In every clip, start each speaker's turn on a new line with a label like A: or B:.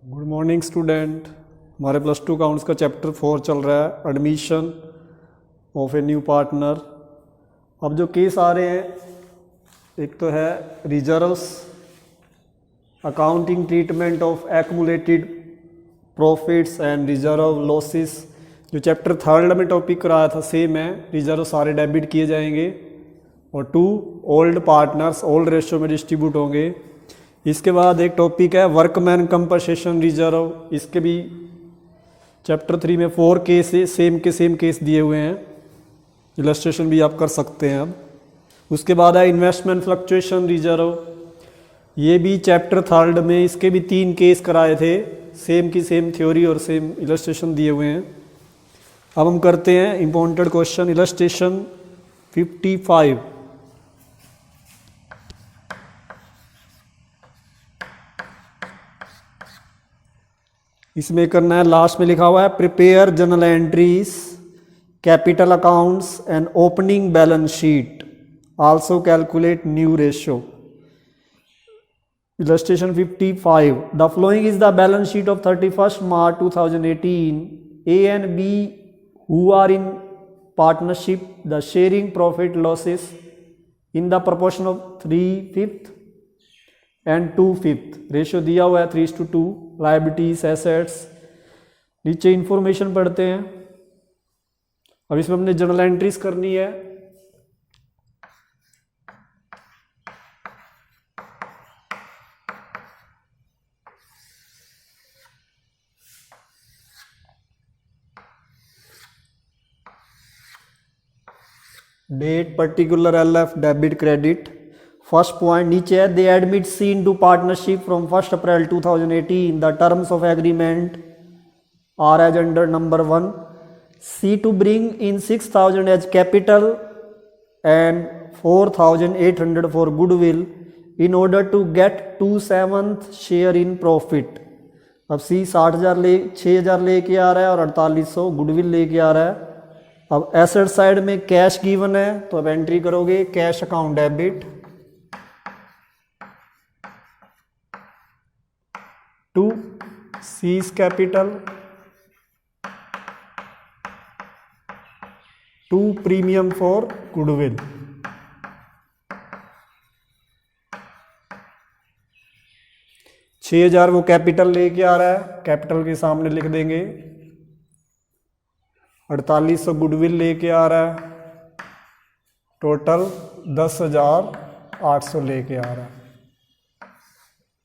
A: Good morning student. हमारे plus two accounts का chapter 4 चल रहा है, admission of a new partner. अब जो केस आ रहे हैं, एक तो है reserves, accounting treatment of accumulated profits and reserve losses. जो चैप्टर 3 में टॉपिक कराया था सेम है, रिजर्व सारे डेबिट किए जाएंगे और 2 ओल्ड पार्टनर्स ओल्ड रेशियो में डिस्ट्रीब्यूट होंगे। इसके बाद एक टॉपिक है वर्कमैन कंपनसेशन रिजर्व। इसके भी चैप्टर 3 में 4 केस सेम के सेम केस दिए हुए हैं, इलस्ट्रेशन भी आप कर सकते हैं। अब उसके बाद है इन्वेस्टमेंट फ्लक्चुएशन रिजर्व। ये भी चैप्टर 3 में इसके भी 3 केस कराए थे, सेम की सेम थ्योरी और सेम इलस्ट्रेशन दिए हुए हैं। अब हम करते हैं इम्पोर्टेंट क्वेश्चन, इलस्ट्रेशन 55। इसमें करना है, लास्ट में लिखा हुआ है prepare journal entries, capital accounts and opening balance sheet, also calculate new ratio. Illustration 55. The following is the balance sheet of 31st March 2018. A and B who are in partnership, the sharing profit losses in the proportion of 3/5 and 2/5. Ratio दिया हुआ है 3:2. Liabilities, assets. नीचे information पढ़ते हैं। अब इसमें हमने journal entries करनी है। Date, particular, LF, debit, credit. First point नीचे है, they admit C into partnership from 1 April 2018। The terms of agreement are as under number 1, C to bring in 6,000 as capital and 4,800 for goodwill in order to get 2/7 share in profit. अब C 6,000 लेके आ रहा है और 4800 goodwill लेके आ रहा है। अब एसेट साइड में कैश गिवन है, तो अब एंट्री करोगे cash account debit to C's capital to premium for goodwill. $6,000 वो कैपिटल लेके आ रहा है, कैपिटल के सामने लिख देंगे। 4800 गुडविल लेके आ रहा है, टोटल 10,800 लेके आ रहा है।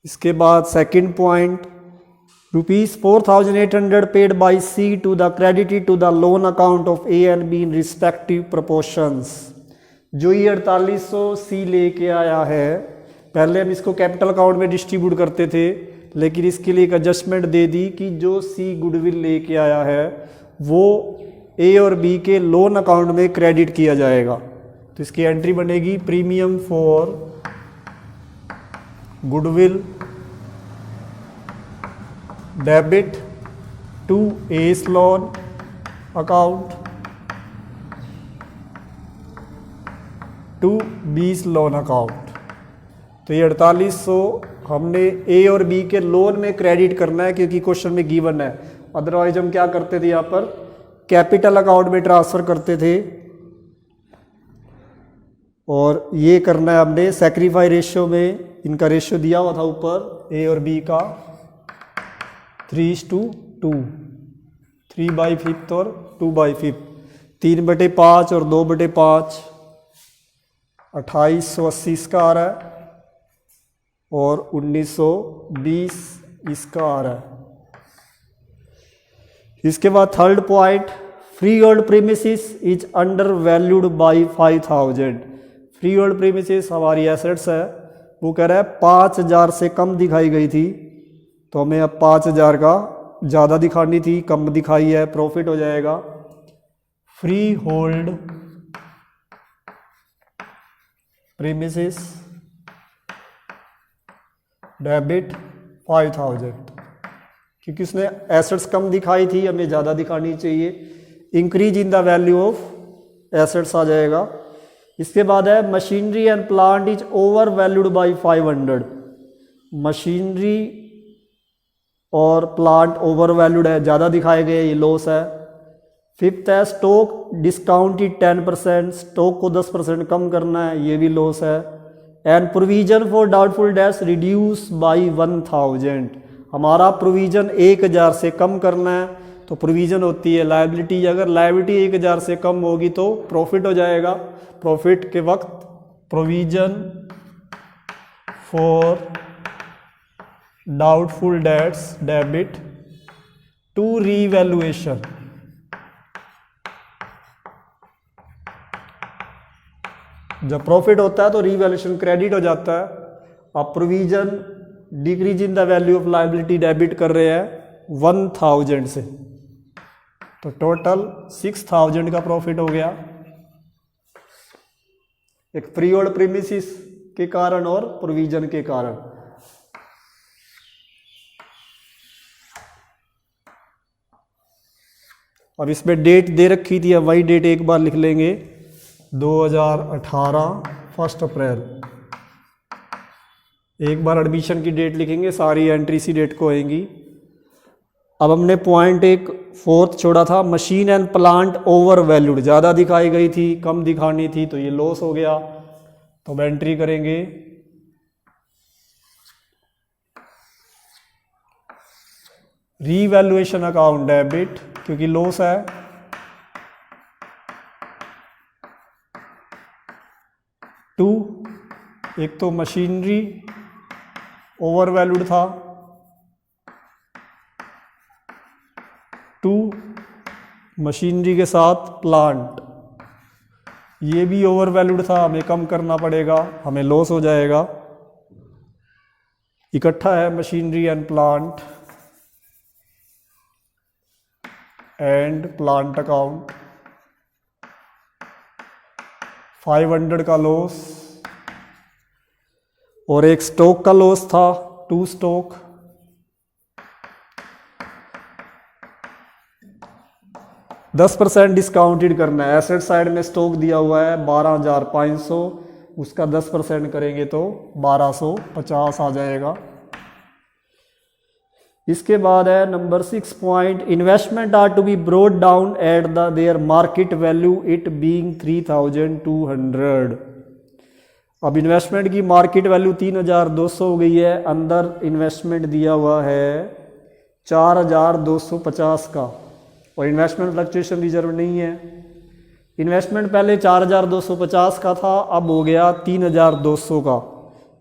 A: इसके बाद second point, ₹4,800 paid by C to the credited to the loan account of A and B in respective proportions. जो ये 4800 सी लेके आया है, पहले हम इसको कैपिटल अकाउंट में डिस्ट्रीब्यूट करते थे, लेकिन इसके लिए एक एडजस्टमेंट दे दी कि जो सी गुडविल लेके आया है वो ए और बी के लोन अकाउंट में क्रेडिट किया जाएगा। तो इसकी एंट्री बनेगी premium for goodwill debit to A's loan account to B's loan account. तो ये 4800 हमने ए और बी के लोन में क्रेडिट करना है, क्योंकि क्वेश्चन में गिवन है। अदरवाइज हम क्या करते थे, यहाँ पर कैपिटल अकाउंट में ट्रांसफर करते थे। और ये करना है हमने सैक्रिफाई रेशियो में। इनका रेशियो दिया हुआ था ऊपर, ए और बी का 3:2, 3/5 और 2/5, 3/5 और 2/5, 2880 इसका आ रहा है और 1920 इसका आ रहा है। इसके बाद third point, free hold premises is under valued by 5,000। Free hold premises हमारी एसेट्स है, वो कह रहा है 5,000 से कम दिखाई गई थी, तो हमें अब 5,000 का ज़्यादा दिखानी थी, कम दिखाई है, प्रॉफिट हो जाएगा। फ्री होल्ड प्रीमिसेस डेबिट 5,000, क्योंकि उसने एसेट्स कम दिखाई थी, हमें ज़्यादा दिखानी चाहिए। Increase in the value of assets आ जाएगा। इसके बाद है machinery and plant is over valued by 500। Machinery और प्लांट ओवर वैल्यूड है, ज़्यादा दिखाए गए, ये लॉस है। फिफ्थ है स्टॉक डिस्काउंटेड 10%, स्टॉक को 10% कम करना है, ये भी लॉस है। And provision for doubtful dates reduce by 1000, हमारा प्रोविजन 1000 से कम करना है, तो प्रोविजन होती है लायबिलिटी, अगर लायबिलिटी 1000 से कम होगी तो प्रॉफिट हो जाएगा। प्रॉफिट के वक्त provision for doubtful debts debit to revaluation, जब प्रॉफिट होता है तो रीवैल्यूएशन क्रेडिट हो जाता है। अब provision decrease in the value of liability debit कर रहे हैं 1000 से, तो टोटल 6000 का प्रॉफिट हो गया, एक फ्री होल्ड प्रीमिसिस के कारण और प्रोविजन के कारण। अब इसमें डेट दे रखी थी, अब वही डेट एक बार लिख लेंगे, 2018 1 अप्रैल, एक बार एडमिशन की डेट लिखेंगे, सारी एंट्री इसी डेट को आएंगी। अब हमने पॉइंट एक फोर्थ छोड़ा था, machine and plant over valued, ज़्यादा दिखाई गई थी, कम दिखानी थी, तो ये लॉस हो गया, तो अब एंट्री करेंगे रीवैल्यूएशन अकाउंट डेबिट, क्योंकि लॉस है। टू, एक तो मशीनरी ओवर वैल्यूड था, टू मशीनरी के साथ प्लांट, ये भी ओवर वैल्यूड था, हमें कम करना पड़ेगा, हमें लॉस हो जाएगा। इकट्ठा है machinery and plant and plant account, 500 का लॉस, और एक स्टॉक का लॉस था, 2 स्टॉक, %10 डिस्काउंटेड करना है। एसेट साइड में स्टॉक दिया हुआ है 12,500, उसका 10% करेंगे तो 1250 आ जाएगा। इसके बाद है number 6 point, investment are to be brought down at the their market value it being 3200। अब इन्वेस्टमेंट की मार्केट वैल्यू 3200 हो गई है, अंदर इन्वेस्टमेंट दिया हुआ है 4250 का, और इन्वेस्टमेंट फ्लक्चुएशन रिजर्व नहीं है। इन्वेस्टमेंट पहले 4250 का था, अब हो गया 3200 का,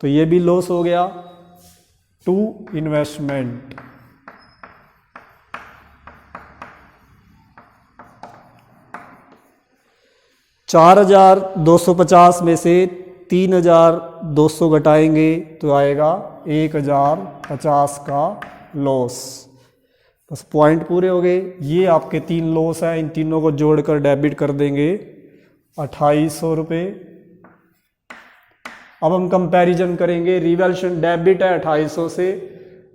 A: तो ये भी लॉस हो गया। टू इन्वेस्टमेंट, $4250 में से 3200 घटाएंगे तो आएगा 1050 का लॉस। बस पॉइंट पूरे हो गए। ये आपके 3 लॉस हैं, इन तीनों को जोड़कर डेबिट कर देंगे 2800 रुपये। अब हम कंपैरिजन करेंगे, रिवैल्यूएशन डेबिट है 2800 से,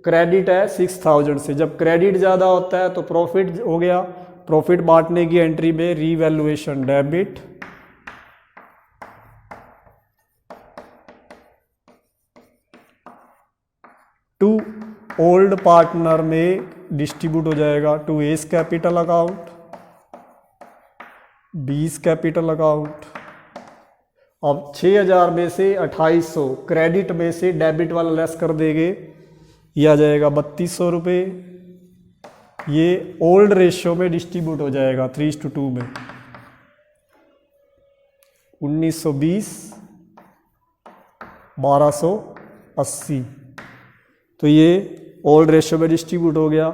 A: क्रेडिट है 6000 से। जब क्रेडिट ज़्यादा होता है तो प्रॉफिट हो गया, प्रॉफिट बांटने की एंट्री में revaluation debit to old partner में डिस्ट्रीब्यूट हो जाएगा to A's capital account, B's capital account. अब 6000 में से 2800 क्रेडिट में से डेबिट वाला लेस कर देंगे, ये आ जाएगा 3200 रुपये। ये ओल्ड रेशियो में डिस्ट्रीब्यूट हो जाएगा 3:2 में, 1920 1280, तो ये ओल्ड रेशियो में डिस्ट्रीब्यूट हो गया।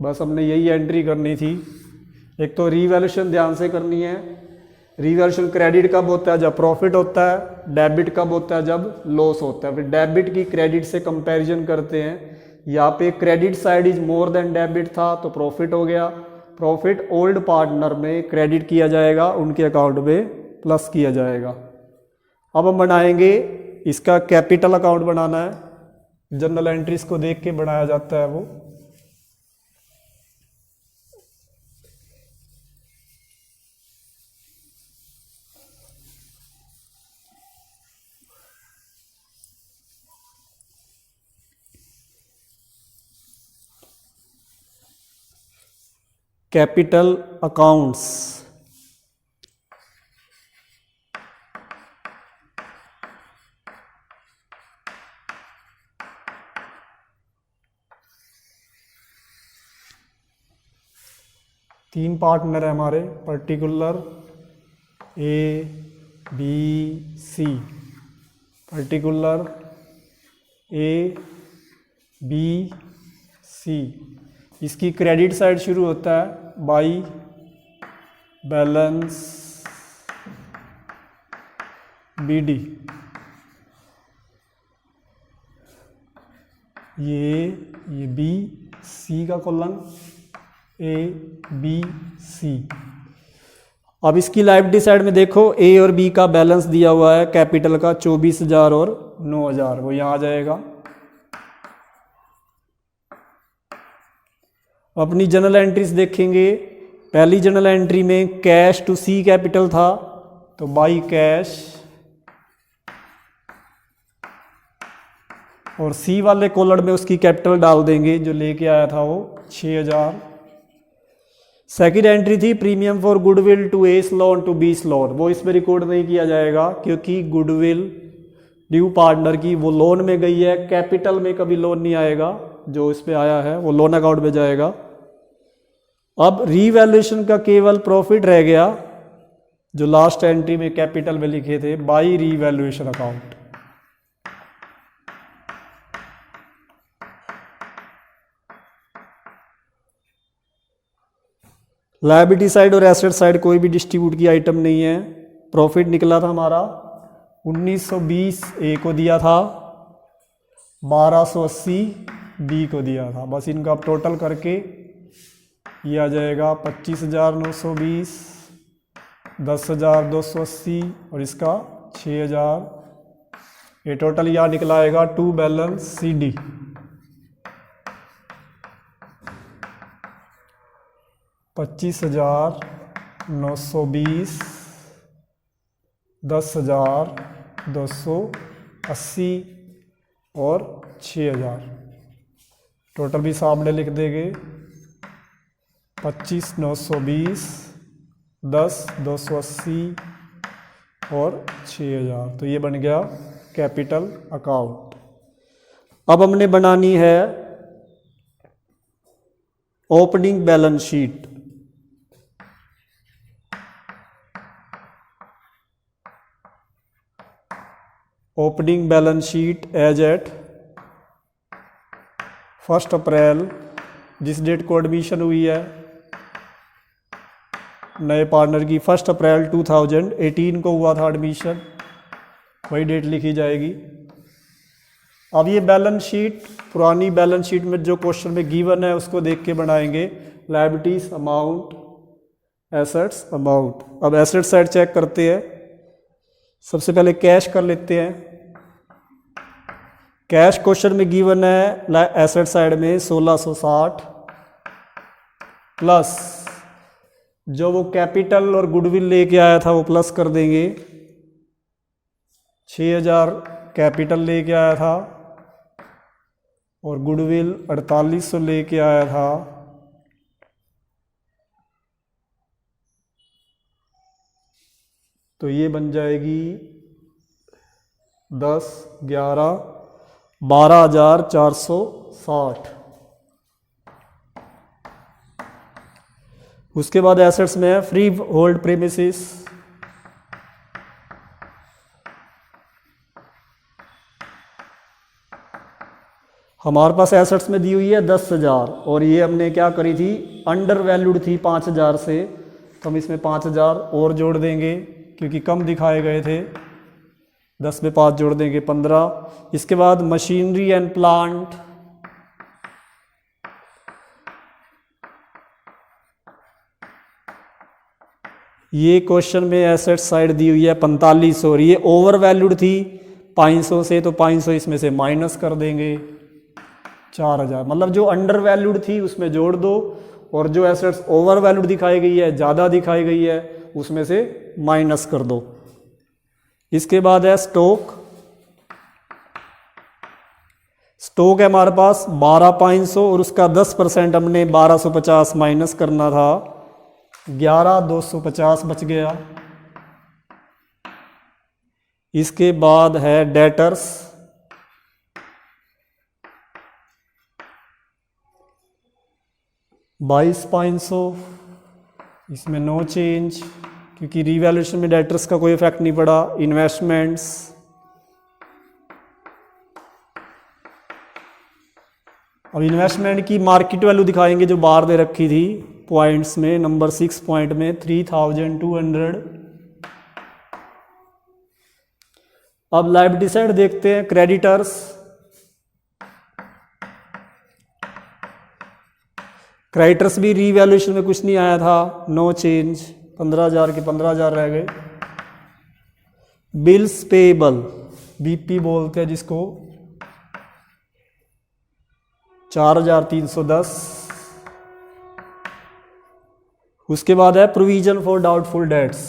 A: बस हमने यही एंट्री करनी थी। एक तो रीवैल्यूएशन ध्यान से करनी है। रीवैल्यूएशन क्रेडिट कब होता है? जब प्रॉफिट होता है। डेबिट कब होता है? जब लॉस होता है। फिर डेबिट की क्रेडिट से कंपैरिजन करते हैं। यहाँ पे credit side is more than debit था तो प्रॉफिट हो गया। प्रॉफिट ओल्ड पार्टनर में क्रेडिट किया जाएगा, उनके अकाउंट में प्लस किया जाएगा। अब हम बनाएंगे, इसका कैपिटल अकाउंट बनाना है। जनरल एंट्रीज को देख के बनाया जाता है वो। Capital accounts. तीन पार्टनर है हमारे, particular A B C, particular A B C. इसकी क्रेडिट साइड शुरू होता है बाई बैलेंस बी डी। ये बी सी का कॉलम, ए बी सी। अब इसकी लायबिलिटी साइड में देखो, ए और बी का बैलेंस दिया हुआ है कैपिटल का 24,000 और 9,000, वो यहाँ आ जाएगा। अपनी जनरल एंट्रीज देखेंगे। पहली जनरल एंट्री में कैश टू सी कैपिटल था, तो बाई कैश, और सी वाले कॉलम में उसकी कैपिटल डाल देंगे जो लेके आया था वो 6,000। सेकेंड एंट्री थी premium for goodwill to A's loan to B's loan, वो इसमें रिकॉर्ड नहीं किया जाएगा क्योंकि गुडविल ड्यू पार्टनर की वो लोन में गई है, कैपिटल में कभी लोन नहीं आएगा, जो इस पे आया है वो लोन अकाउंट में जाएगा। अब रीवैल्यूएशन का केवल प्रॉफिट रह गया जो लास्ट एंट्री में कैपिटल में लिखे थे, by revaluation account. Liability side और एसेट साइड कोई भी डिस्ट्रीब्यूट की आइटम नहीं है। प्रॉफिट निकला था हमारा 1920 ए को दिया था, 1280 बी को दिया था। बस इनका आप टोटल करके ये आ जाएगा 25,920, 10,280 और इसका 6,000। ये टोटल यहाँ निकला आएगा टू बैलेंस सी डी। पच्चीस 25,920, 10,280 और 6,000। टोटल भी सामने लिख देंगे, 25,920, 10,280 और 6,000। तो ये बन गया कैपिटल अकाउंट। अब हमने बनानी है opening balance sheet. Opening balance sheet as at 1 April, जिस डेट को एडमिशन हुई है नए पार्टनर की, 1 अप्रैल 2018 को हुआ था एडमिशन, वही डेट लिखी जाएगी। अब ये बैलेंस शीट, पुरानी बैलेंस शीट में जो क्वेश्चन में गिवन है उसको देख के बनाएंगे। Liabilities amount, assets amount. अब एसेट साइड चेक करते हैं। सबसे पहले कैश कर लेते हैं। कैश क्वेश्चन में गिवन है एसेट साइड में 1660 प्लस जो वो कैपिटल और गुडविल लेके आया था वो प्लस कर देंगे। 6,000 कैपिटल लेके आया था और गुडविल 4800 लेके आया था। तो ये बन जाएगी 10, 11, 12,460। उसके बाद एसेट्स में है फ्री होल्ड प्रीमिसेस, हमारे पास एसेट्स में दी हुई है 10,000 और ये हमने क्या करी थी, अंडर वैल्यूड थी 5,000 से, तो हम इसमें 5,000 और जोड़ देंगे क्योंकि कम दिखाए गए थे। 10 में 5 जोड़ देंगे 15। इसके बाद मशीनरी एंड प्लांट, ये क्वेश्चन में एसेट साइड दी हुई है 4500 और ये ओवर वैल्यूड थी 500 से, तो 500 इसमें से माइनस कर देंगे 4,000। मतलब जो अंडर वैल्यूड थी उसमें जोड़ दो और जो एसेट्स ओवर वैल्यूड दिखाई गई है, ज़्यादा दिखाई गई है, उसमें से माइनस कर दो। इसके बाद है स्टॉक। स्टॉक है हमारे पास 12,500 और उसका 10% हमने 1250 माइनस करना था, 11,250 बच गया। इसके बाद है डेटर्स, 22,500, इसमें नो चेंज क्योंकि रीवैल्यूएशन में डेटर्स का कोई इफेक्ट नहीं पड़ा। इन्वेस्टमेंट्स, अब इन्वेस्टमेंट की मार्केट वैल्यू दिखाएंगे जो बाहर दे रखी थी पॉइंट्स में, नंबर 6 पॉइंट में 3,200। अब लायबिलिटी साइड देखते हैं, क्रेडिटर्स, क्रेडिटर्स भी रीवैल्यूएशन में कुछ नहीं आया था, नो चेंज, 15,000 के 15,000 रह गए। बिल्स पेएबल, बीपी बोलते हैं जिसको, 4,310। उसके बाद है provision for doubtful dates,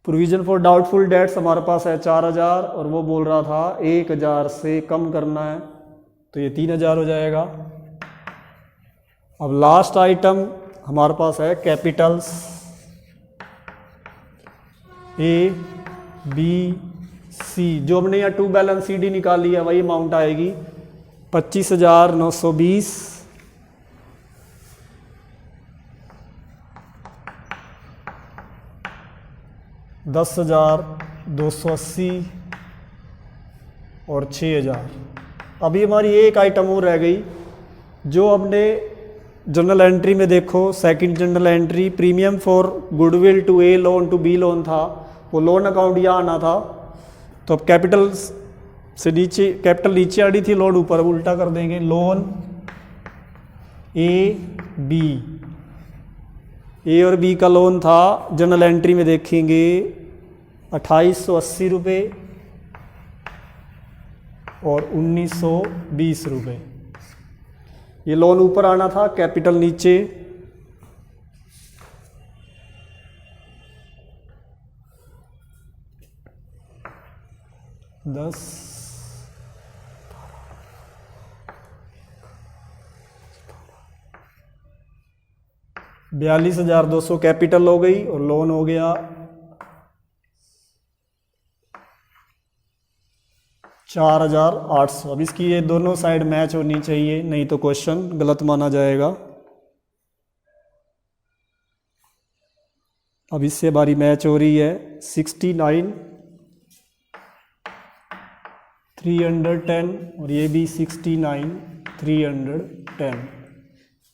A: provision for doubtful dates हमारे पास है 4,000 और वो बोल रहा था 1,000 से कम करना है, तो ये 3,000 हो जाएगा। अब लास्ट आइटम हमारे पास है कैपिटल्स, ए बी सी, जो हमने यहाँ टू बैलेंस सी डी निकाली है वही अमाउंट आएगी, 25,920, 10,280 और 6,000। अभी हमारी एक आइटम और रह गई जो हमने जर्नल एंट्री में देखो, second journal entry, premium for goodwill to A loan to B loan था, वो लोन अकाउंट यहाँ आना था। तो अब कैपिटल से नीचे, कैपिटल नीचे आनी थी, लोन ऊपर, उल्टा कर देंगे, लोन ए बी, ए और बी का लोन था, जर्नल एंट्री में देखेंगे 2,880 रुपये और 1,920 रुपये। ये लोन ऊपर आना था, कैपिटल नीचे। दस 42,200 कैपिटल हो गई और लोन हो गया 4,800। अब इसकी ये दोनों साइड मैच होनी चाहिए, नहीं तो क्वेश्चन गलत माना जाएगा। अब इससे हमारी मैच हो रही है 69,310 और ये भी 69,310।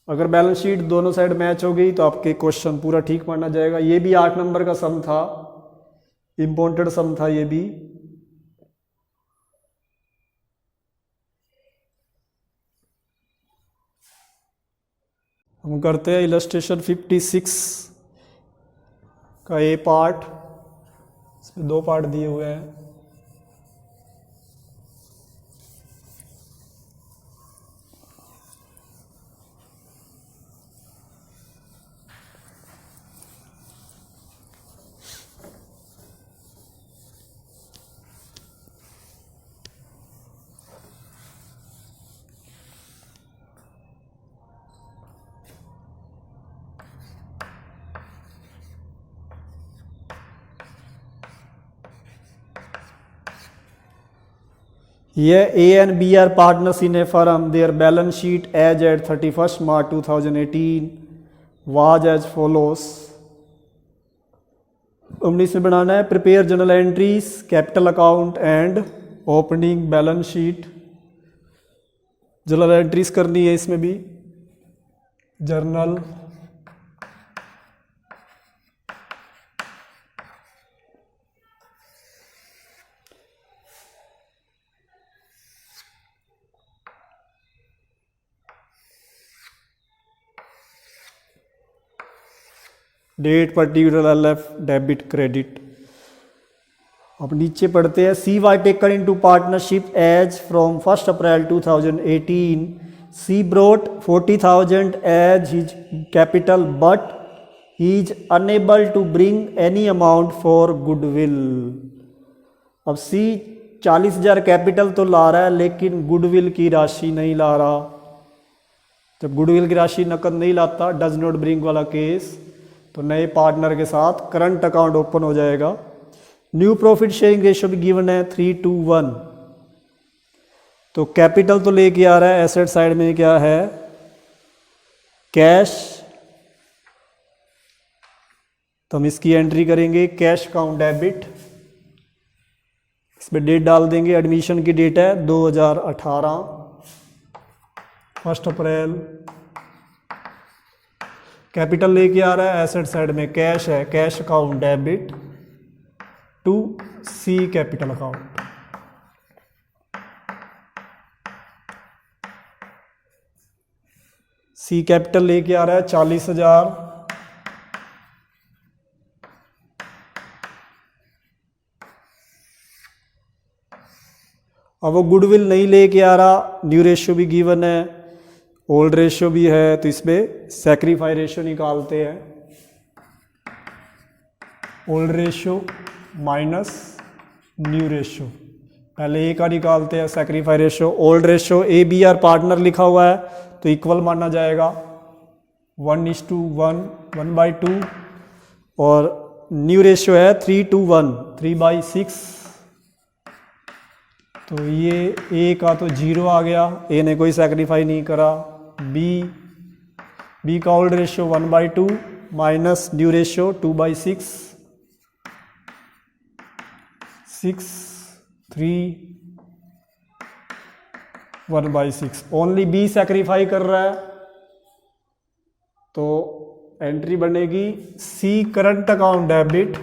A: अगर बैलेंस शीट दोनों साइड मैच हो गई तो आपके क्वेश्चन पूरा ठीक माना जाएगा। ये भी 8 नंबर का सम था, इम्पोर्टेंट सम था ये भी। हम करते हैं इलस्ट्रेशन 56 का ए पार्ट, इसमें 2 पार्ट दिए हुए हैं। Yeah, A and B are partners in a firm. Their balance sheet as at 31st March 2018 was as follows. हमने इसमें बनाना है prepare journal entries, capital account and opening balance sheet. Journal entries करनी है इसमें भी, journal date, particular, LF, debit, credit. अब नीचे पढ़ते हैं, C Y taken into partnership as from 1 April 2018। C brought 40,000 as his capital but he is unable to bring any amount for goodwill. अब C 40,000 capital तो ला रहा है लेकिन goodwill की राशि नहीं ला रहा। जब गुडविल की राशि नकद नहीं लाता, डज नॉट ब्रिंग वाला केस, तो नए पार्टनर के साथ करंट अकाउंट ओपन हो जाएगा। न्यू प्रॉफिट शेयरिंग रेशियो भी गिवन है 3:1। तो कैपिटल तो लेके आ रहा है, एसेट साइड में क्या है, कैश, तो हम इसकी एंट्री करेंगे कैश अकाउंट डेबिट, इसमें डेट डाल देंगे, एडमिशन की डेट है 2018 1 अप्रैल। कैपिटल लेके आ रहा है, एसेट साइड में कैश है, cash account debit to C capital account. C capital लेके आ रहा है 40,000, अब वो गुडविल नहीं लेके आ रहा, न्यू रेशियो भी गिवन है, ओल्ड रेशियो भी है, तो इसमें सैक्रिफाई रेशियो निकालते हैं। Old ratio minus new ratio, पहले ए का निकालते हैं sacrifice ratio. Old ratio ABR partner लिखा हुआ है तो इक्वल माना जाएगा 1:1, 1/2, और न्यू रेशियो है 3:1, 3/6। तो ये ए का तो 0 आ गया, ए ने कोई सैक्रिफाई नहीं करा। बी का old ratio 1/2 minus new ratio 2/6, 6, 3, 1/6। Only B sacrifice कर रहा है, तो एंट्री बनेगी C current account debit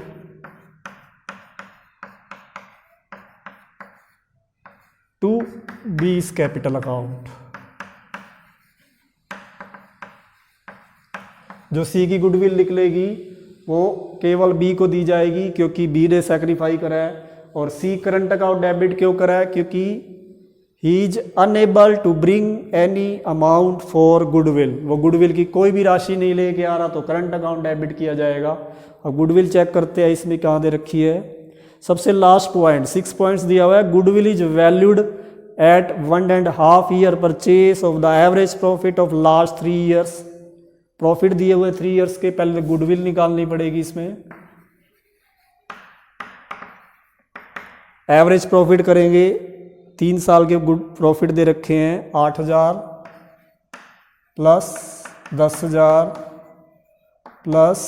A: to B's capital account. जो सी की गुडविल निकलेगी वो केवल बी को दी जाएगी क्योंकि बी ने सैक्रिफाई करा है, और सी करंट अकाउंट डेबिट क्यों करा है, क्योंकि he is unable to bring any amount for goodwill, वो गुडविल की कोई भी राशि नहीं लेके आ रहा, तो करंट अकाउंट डेबिट किया जाएगा। अब गुडविल चेक करते हैं, इसमें कहाँ दे रखी है, सबसे लास्ट पॉइंट 6 पॉइंट्स दिया हुआ है। Goodwill is valued at 1.5 year purchase of the average profit of last 3 years. Profit दिए हुए 3 ईयर्स के, पहले गुडविल निकालनी पड़ेगी इसमें। एवरेज प्रॉफिट करेंगे, 3 साल के गुड प्रॉफिट दे रखे हैं 8,000 प्लस 10,000 प्लस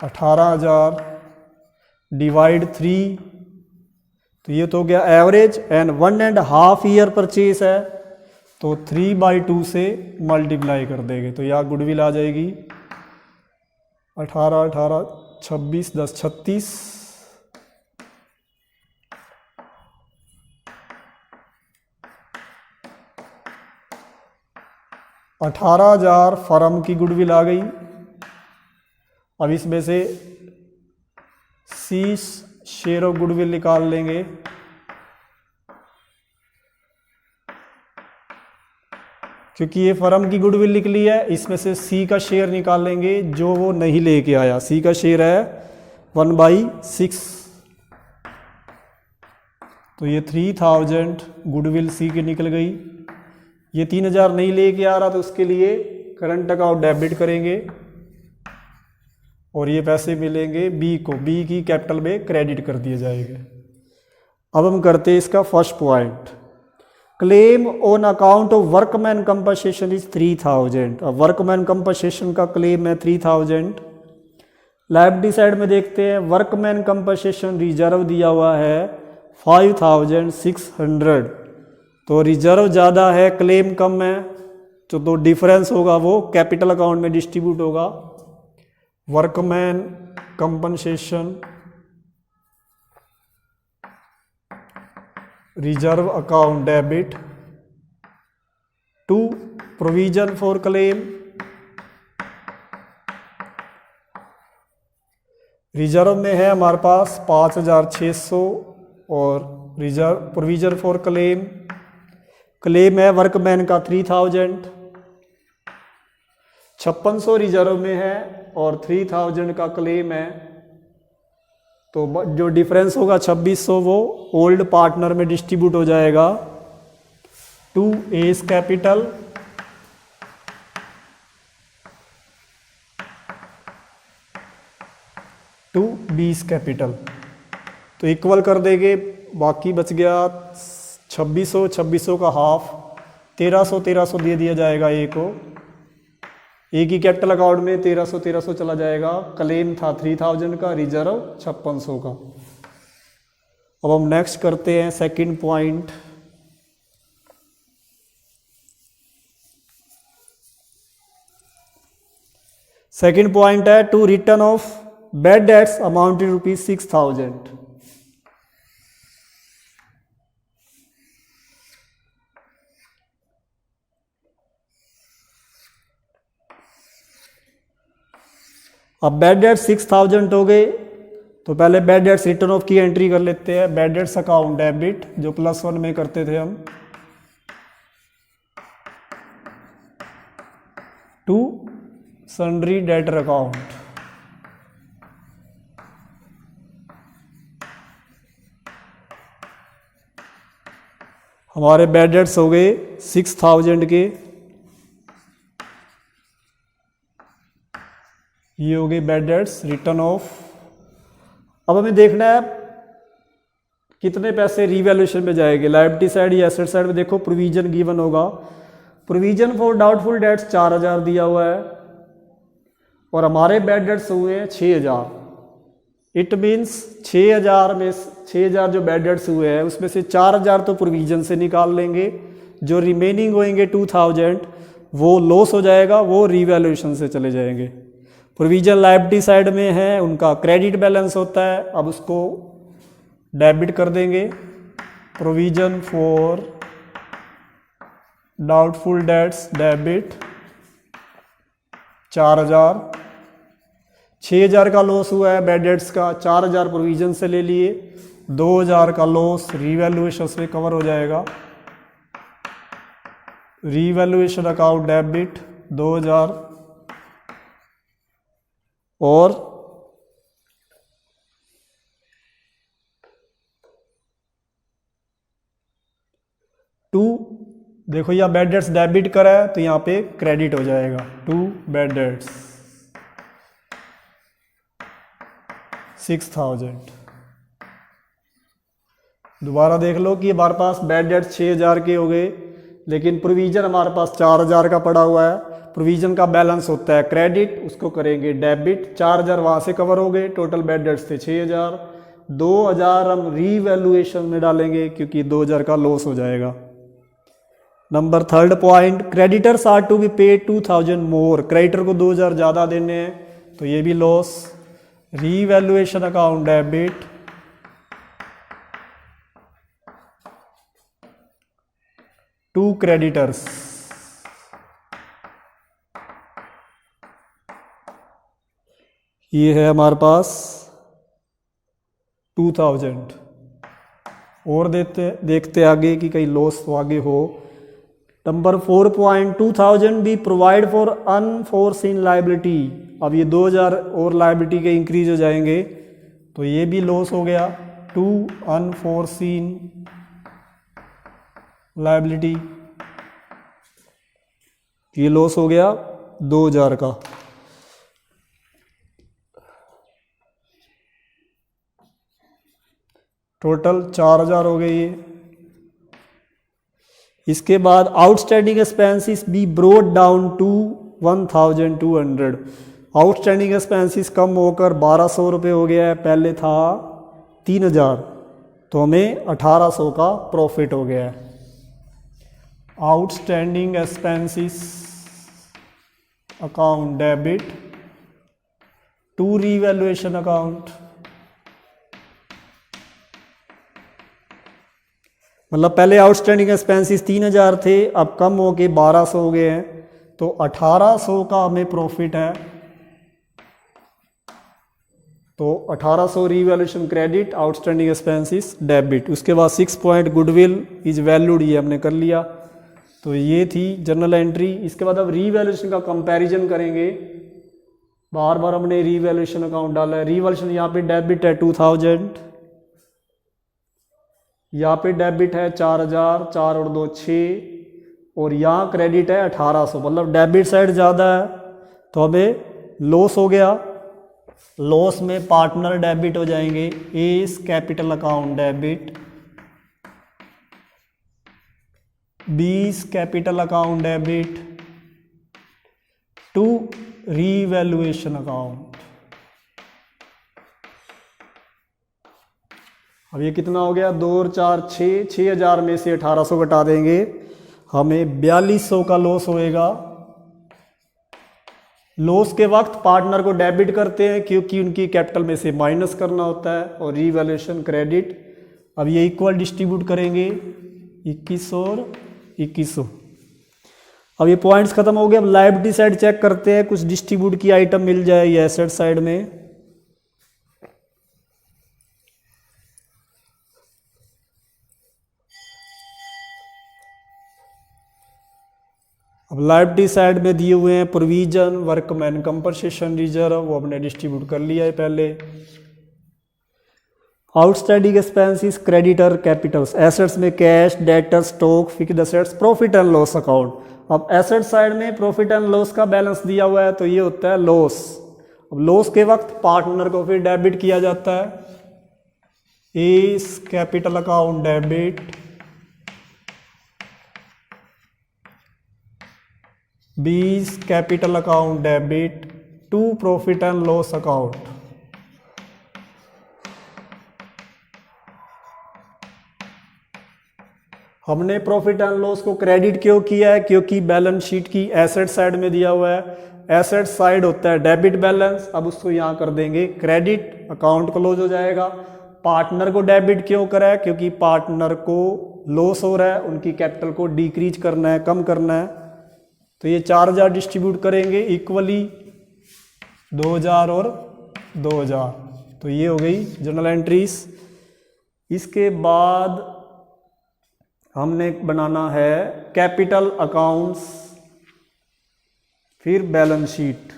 A: 18,000 डिवाइड 3, तो ये तो हो गया एवरेज, एंड 1.5 ईयर परचेस है तो 3/2 से मल्टीप्लाई कर देंगे, तो यहाँ गुडविल आ जाएगी 18, 18, 26, 10, 36, 18,000 फर्म की गुडविल आ गई। अब इसमें से सी शेयर ऑफ गुडविल निकाल लेंगे, क्योंकि ये फर्म की गुडविल निकली है, इसमें से सी का शेयर निकाल लेंगे जो वो नहीं लेके आया। सी का शेयर है 1/6, तो ये 3,000 गुडविल सी की निकल गई। ये 3,000 नहीं लेके आ रहा, तो उसके लिए करंट अकाउंट डेबिट करेंगे और ये पैसे मिलेंगे बी को, बी की कैपिटल में क्रेडिट कर दिए जाएंगे। अब हम करते हैं इसका first point, claim on account of workman compensation is 3,000। अब वर्कमैन कंपनसेशन का क्लेम है 3,000। लायबिलिटी साइड में देखते हैं, वर्कमैन कंपनसेशन रिजर्व दिया हुआ है 5,600, तो रिजर्व ज़्यादा है, क्लेम कम है, तो डिफरेंस होगा वो कैपिटल अकाउंट में डिस्ट्रीब्यूट होगा। Workman compensation reserve account debit to provision for claim. Reserve में है हमारे पास 5,600 और reserve provision for claim, claim है वर्कमैन का 3,000, 5600 रिजर्व में है और 3,000 का क्लेम है। तो जो डिफरेंस होगा 2600 वो ओल्ड पार्टनर में डिस्ट्रीब्यूट हो जाएगा to A's capital to B's capital. तो इक्वल कर देंगे, बाकी बच गया 2600 का हाफ 1300 दे दिया जाएगा ए को। ए की कैपिटल अकाउंट में 1300 चला जाएगा। क्लेम था 3000 का, रिजर्व 5600 का। अब हम नेक्स्ट करते हैं सेकंड पॉइंट। सेकंड पॉइंट है to written off bad debts amounted ₹6000। अब बैड डेट्स 6000 हो गए, तो पहले बैड डेट्स रिटर्न ऑफ की एंट्री कर लेते हैं। बैड डेट्स अकाउंट डेबिट जो +1 में करते थे हम, टू सन्ड्री डेटर अकाउंट। हमारे बैड डेट्स हो गए 6000 के, ये हो गए बैड डेट्स रिटर्न ऑफ। अब हमें देखना है कितने पैसे रीवैल्यूएशन में जाएंगे, लायबिलिटी साइड या एसेट साइड में। देखो प्रोविजन गिवन होगा, प्रोविजन फॉर डाउटफुल डेट्स 4000 दिया हुआ है और हमारे बैड डेट्स हुए हैं 6000। इट मीन्स 6000 में 6000 जो बैड डेट्स हुए हैं उसमें से 4000 तो प्रोविजन से निकाल लेंगे, जो रिमेनिंग होंगे 2000 वो लॉस हो जाएगा, वो रीवैल्यूएशन से चले जाएंगे। प्रोविजन लायबिलिटी साइड में है, उनका क्रेडिट बैलेंस होता है, अब उसको डेबिट कर देंगे। Provision for doubtful debts debit 4000। 6000 का लॉस हुआ है बैड डेट्स का, 4000 प्रोविजन से ले लिए, 2000 का लॉस रीवैल्यूएशन से कवर हो जाएगा। रीवैल्यूएशन अकाउंट डेबिट 2000 और टू, देखो यहाँ बैड डेट्स डेबिट करा है तो यहाँ पे क्रेडिट हो जाएगा टू बैड डेट्स 6000। दोबारा देख लो कि हमारे पास बैड डेट्स 6000 के हो गए, लेकिन प्रोविजन हमारे पास 4000 का पड़ा हुआ है। प्रोविजन का बैलेंस होता है क्रेडिट, उसको करेंगे डेबिट। 4000 वहाँ से कवर हो गए, टोटल बैड डेट्स थे 6000। 2000 हम रीवैल्यूएशन में डालेंगे क्योंकि 2000 का लॉस हो जाएगा। Number third point, creditors are to be paid 2000 more. Creditor को 2000 ज़्यादा देने हैं तो ये भी loss. Revaluation account debit to creditors. ये है हमारे पास 2000 और देखते आगे कि कहीं लॉस तो आगे हो। नंबर 4 पॉइंट 2000 भी प्रोवाइड फॉर अनफोर्सिन लाइबिलिटी। अब ये 2000 और लाइबिलिटी के इंक्रीज हो जाएंगे तो ये भी लॉस हो गया टू अनफोर्सिन लाइबिलिटी, ये लॉस हो गया 2000 का। टोटल 4000 हो गए ये। इसके बाद outstanding expenses be brought down to 1200। Outstanding expenses कम होकर 1200 रुपये हो गया है, पहले था 3000, तो हमें 1800 का प्रॉफिट हो गया है। Outstanding expenses account debit to revaluation account, मतलब पहले आउटस्टैंडिंग एक्सपेंसेस 3000 थे, अब कम हो के 1200 हो गए हैं, तो 1800 का हमें प्रॉफिट है। तो 1800 revaluation credit, outstanding expenses debit. उसके बाद 6 पॉइंट गुडविल इज वैल्यूड, ये हमने कर लिया। तो ये थी जनरल एंट्री। इसके बाद अब रीवैल्यूएशन का कंपैरिजन करेंगे। बार बार हमने रीवैल्यूएशन अकाउंट डाला है। रीवैल्यूएशन यहाँ पे डेबिट है 2000, यहाँ पे डेबिट है 4000, 4 और 2 6, और यहाँ क्रेडिट है 1800, मतलब डेबिट साइड ज़्यादा है तो हमें लॉस हो गया। लॉस में पार्टनर डेबिट हो जाएंगे, A's capital account debit, B's capital account debit to revaluation account. अब ये कितना हो गया, 2 और 4 6, 6000 में से 1800 घटा देंगे, हमें 4200 का लॉस होएगा। लॉस के वक्त पार्टनर को डेबिट करते हैं क्योंकि उनकी कैपिटल में से माइनस करना होता है, और रीवैल्यूएशन क्रेडिट। अब ये इक्वल डिस्ट्रीब्यूट करेंगे 2100 और 2100। अब ये पॉइंट्स खत्म हो गए। अब लायबिलिटी साइड चेक करते हैं, कुछ डिस्ट्रीब्यूट की आइटम मिल जाए ये एसेट साइड में। अब लायबिलिटी साइड में दिए हुए हैं प्रोविजन, वर्कमैन कंपनसेशन रिजर्व, वो हमने डिस्ट्रीब्यूट कर लिया है पहले। Outstanding expenses, creditor, capitals, assets में cash, debtor, stock, fixed assets, profit and loss account. अब एसेट साइड में प्रॉफिट एंड लॉस का बैलेंस दिया हुआ है तो ये होता है लॉस। अब लॉस के वक्त पार्टनर को फिर डेबिट किया जाता है, A's capital account debit, B's capital account debit to profit and loss account. हमने प्रॉफिट एंड लॉस को क्रेडिट क्यों किया है, क्योंकि बैलेंस शीट की एसेट साइड में दिया हुआ है। एसेट साइड होता है डेबिट बैलेंस, अब उसको यहां कर देंगे क्रेडिट, अकाउंट क्लोज हो जाएगा। पार्टनर को डेबिट क्यों करा है, क्योंकि पार्टनर को लॉस हो रहा है, उनकी कैपिटल को डिक्रीज करना है, कम करना है। तो ये 4000 डिस्ट्रीब्यूट करेंगे इक्वली, 2000 और 2000, तो ये हो गई जर्नल एंट्रीज। इसके बाद हमने बनाना है कैपिटल अकाउंट्स, फिर बैलेंस शीट।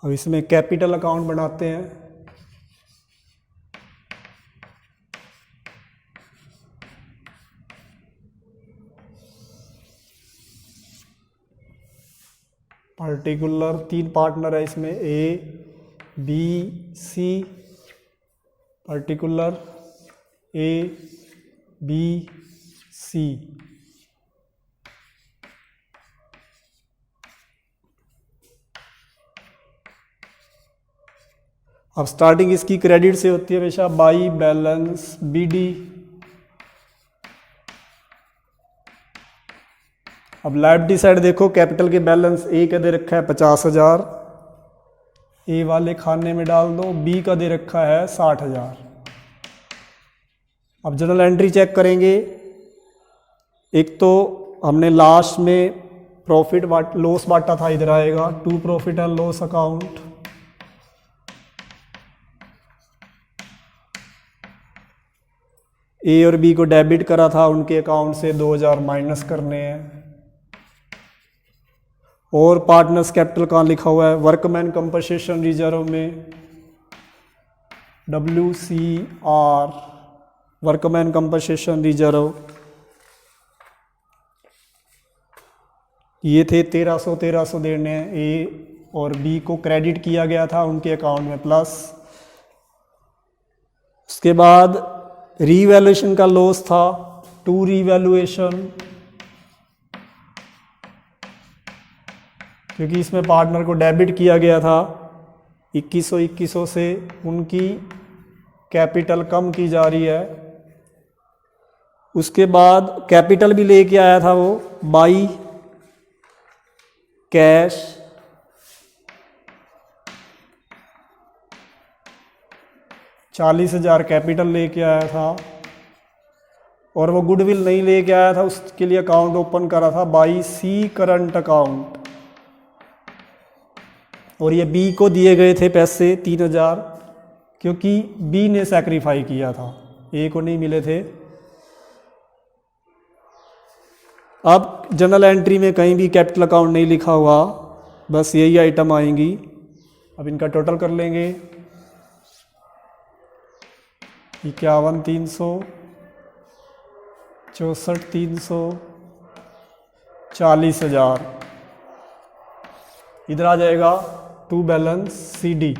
A: अब इसमें कैपिटल अकाउंट बनाते हैं। पर्टिकुलर 3 पार्टनर है इसमें, A B C, particular A B C. अब स्टार्टिंग इसकी क्रेडिट से होती है हमेशा, बाई बैलेंस बीडी। अब लायबिलिटी साइड देखो, कैपिटल के बैलेंस ए का दे रखा है 50,000, ए वाले खाने में डाल दो, बी का दे रखा है 60,000। अब जर्नल एंट्री चेक करेंगे। एक तो हमने लास्ट में प्रॉफिट लॉस बांटा था, इधर आएगा to profit and loss account. A और बी को डेबिट करा था, उनके अकाउंट से 2000 माइनस करने हैं। और पार्टनर्स कैपिटल कहाँ लिखा हुआ है, वर्कमैन कंपनसेशन रिजर्व में, WCR, वर्कमैन कंपनसेशन रिजर्व। ये थे 1300 देने हैं, ए और बी को क्रेडिट किया गया था उनके अकाउंट में प्लस। उसके बाद रीवैल्यूएशन का लॉस था, टू रीवैल्यूएशन, क्योंकि इसमें पार्टनर को डेबिट किया गया था 2100 से, उनकी कैपिटल कम की जा रही है। उसके बाद कैपिटल भी लेके आया था वो, बाई कैश 40,000 कैपिटल लेके आया था, और वो गुडविल नहीं लेके आया था, उसके लिए अकाउंट ओपन करा था बाई सी करंट अकाउंट, और ये बी को दिए गए थे पैसे 3,000, क्योंकि बी ने सैक्रिफाई किया था, ए को नहीं मिले थे। अब जनरल एंट्री में कहीं भी कैपिटल अकाउंट नहीं लिखा हुआ, बस यही आइटम आएंगी। अब इनका टोटल कर लेंगे। 51,300, 64,300, 40,000, इधर आ जाएगा टू बैलेंस सी डी।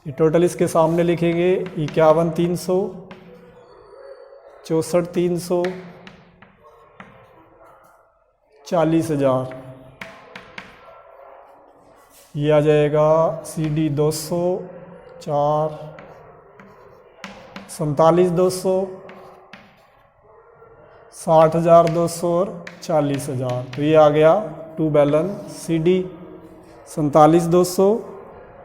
A: ये टोटल इसके सामने लिखेंगे 51,300, 64,300, 40,000, ये आ जाएगा सी डी 200, 4, 47,200, 60,200 और 40,000। तो ये आ गया टू बैलेंस सी डी 47,200,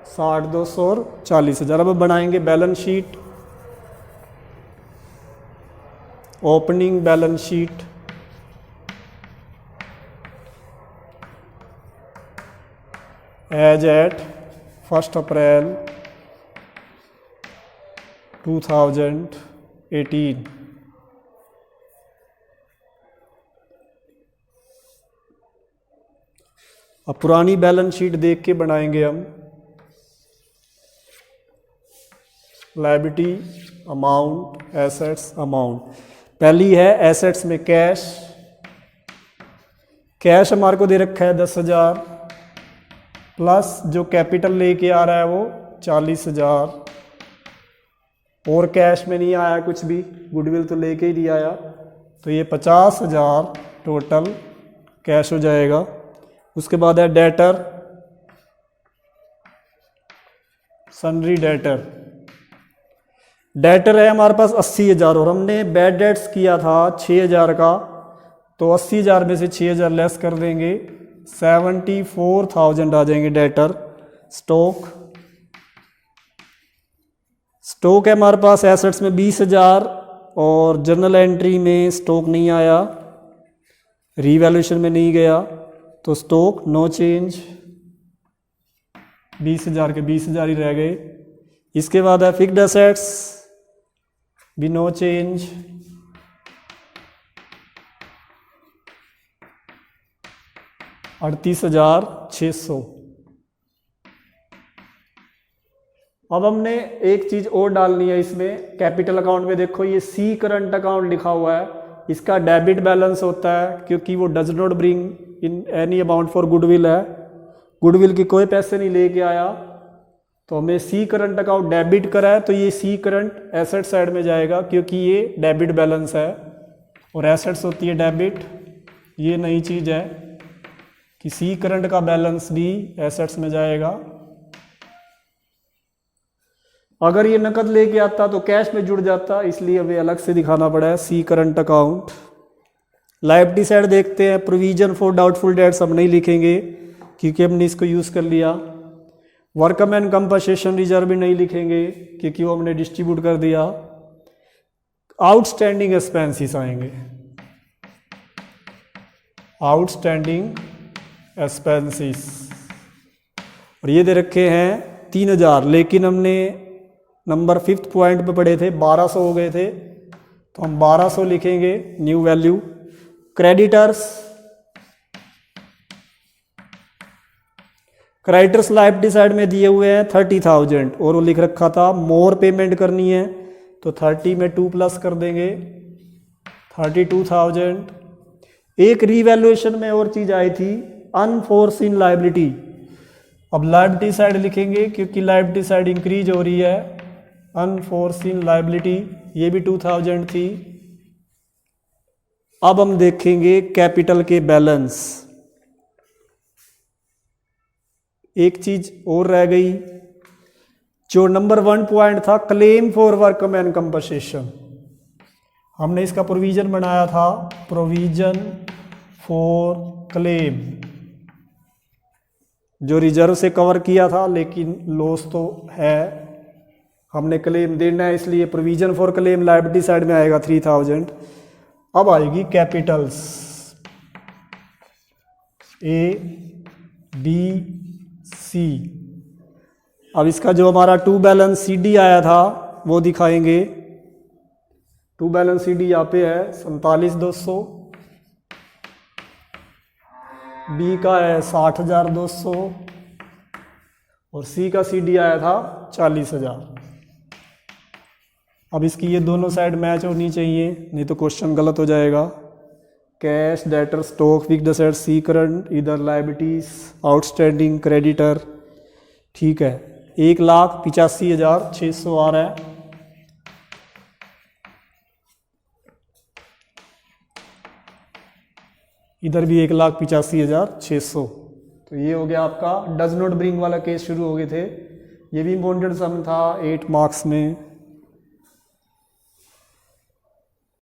A: 60,200 और 40,000। अब बनाएंगे balance sheet. Opening balance sheet, as at 1 April 2018। अब पुरानी बैलेंस शीट देख के बनाएंगे हम। Liability amount, assets amount. पहली है एसेट्स में कैश। कैश हमारे को दे रखा है 10,000, प्लस जो कैपिटल लेके आ रहा है वो 40,000, और कैश में नहीं आया कुछ भी, गुडविल तो लेके ही नहीं आया, तो ये 50,000 टोटल कैश हो जाएगा। उसके बाद है डेटर, सन्ड्री डेटर। डेटर है हमारे पास 80,000, और हमने बैड डेट्स किया था 6,000 का, तो 80,000 में से 6,000 लेस कर देंगे, 74,000 आ जाएंगे डेटर। स्टॉक, स्टॉक है हमारे पास एसेट्स में 20,000, और जर्नल एंट्री में स्टॉक नहीं आया, रीवैल्यूएशन में नहीं गया, तो स्टॉक नो चेंज, 20,000 के 20,000 ही रह गए। इसके बाद है फिक्स्ड एसेट्स, भी नो चेंज, $38,600। अब हमने एक चीज और डालनी है इसमें। कैपिटल अकाउंट में देखो ये सी करंट अकाउंट लिखा हुआ है, इसका डेबिट बैलेंस होता है, क्योंकि वो does not bring in any amount for goodwill है, गुडविल के कोई पैसे नहीं लेके आया, तो हमें सी करंट अकाउंट डेबिट करा है, तो ये सी करंट एसेट साइड में जाएगा, क्योंकि ये डेबिट बैलेंस है, और एसेट्स होती है डेबिट। ये नई चीज है कि सी करंट का बैलेंस भी एसेट्स में जाएगा। अगर ये नकद लेके आता तो कैश में जुड़ जाता, इसलिए हमें अलग से दिखाना पड़ा है सी करंट अकाउंट। लायबिलिटी साइड देखते हैं। प्रोविजन फॉर डाउटफुल डेट्स हम नहीं लिखेंगे, क्योंकि हमने इसको यूज कर लिया। वर्कमैन कंपनसेशन रिजर्व भी नहीं लिखेंगे, क्योंकि वो हमने डिस्ट्रीब्यूट कर दिया। आउटस्टैंडिंग एक्सपेंसेस आएंगे, आउटस्टैंडिंग एक्सपेंसेस, और ये दे रखे हैं 3,000, लेकिन हमने नंबर 5th पॉइंट पे पढ़े थे 1200 हो गए थे, तो हम 1200 लिखेंगे new value. Creditors, creditors liability side में दिए हुए हैं 30,000, और वो लिख रखा था मोर पेमेंट करनी है, तो 30 में 2 प्लस कर देंगे, 32,000। एक रीवैल्यूएशन में और चीज आई थी, अनफोर्सिन लायबिलिटी। अब लायबिलिटी साइड लिखेंगे, क्योंकि लायबिलिटी साइड इंक्रीज हो रही है। अनफोर्सिन लायबिलिटी, ये भी 2,000 थी। अब हम देखेंगे कैपिटल के बैलेंस। एक चीज और रह गई, जो नंबर 1 पॉइंट था क्लेम फॉर वर्कमैन कंपनसेशन, हमने इसका प्रोविजन बनाया था, प्रोविजन फॉर क्लेम। जो रिजर्व से कवर किया था, लेकिन लॉस तो है, हमने क्लेम देना है, इसलिए provision for claim liability side में आएगा 3000। अब आएगी कैपिटल्स A B C। अब इसका जो हमारा टू बैलेंस CD आया था वो दिखाएंगे। टू बैलेंस CD यहाँ पे है 47,200, B का है 60,200 और C का CD आया था 40,000। अब इसकी ये दोनों साइड मैच होनी चाहिए, नहीं तो क्वेश्चन गलत हो जाएगा। Cash, debtor, stock, fixed asset, C current, इधर लायबिलिटीज, आउटस्टैंडिंग, क्रेडिटर। ठीक है, 1,85,600 आ रहा है। इधर भी 1,85,600। तो ये हो गया आपका डज नॉट ब्रिंग वाला केस शुरू हो गए थे। ये भी इम्पोर्टेंट सम था 8 मार्क्स में।